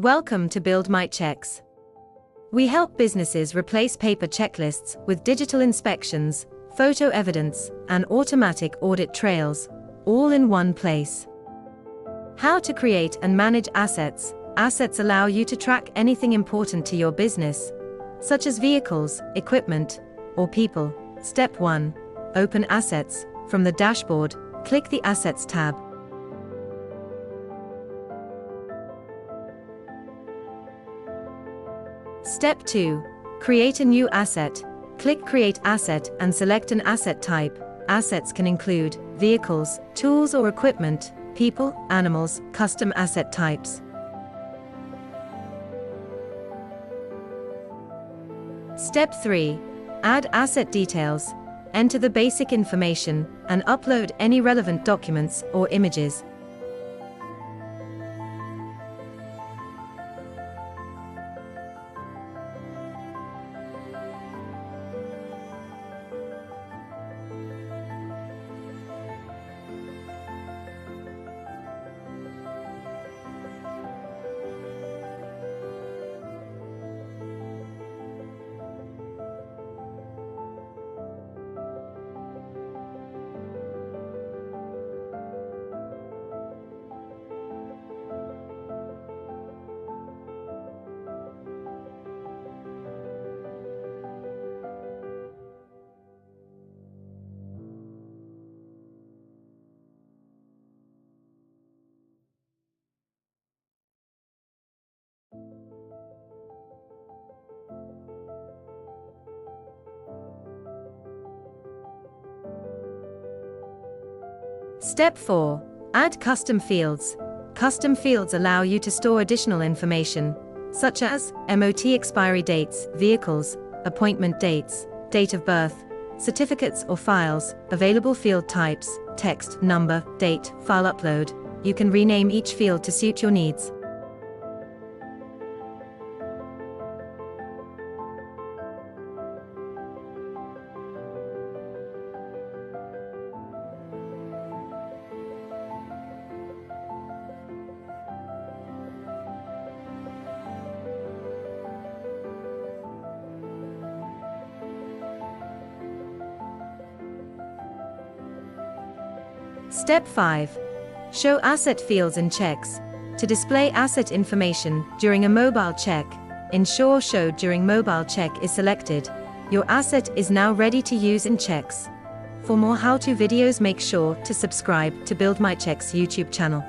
Welcome to BuildMyChecks. We help businesses replace paper checklists with digital inspections, photo evidence, and automatic audit trails, all in one place. How to create and manage assets. Assets allow you to track anything important to your business, such as vehicles, equipment, or people. Step 1. Open Assets. From the dashboard, click the Assets tab. Step 2. Create a new asset. Click Create Asset and select an asset type. Assets can include vehicles, tools or equipment, people, animals, custom asset types. Step 3. Add asset details. Enter the basic information and upload any relevant documents or images. Step 4. Add custom fields. Custom fields allow you to store additional information, such as MOT expiry dates, vehicles, appointment dates, date of birth, certificates or files, available field types, text, number, date, file upload. You can rename each field to suit your needs. Step 5. Show asset fields in checks. To display asset information during a mobile check, ensure Show During Mobile Check is selected. Your asset is now ready to use in checks. For more how-to videos, make sure to subscribe to BuildMyChecks YouTube channel.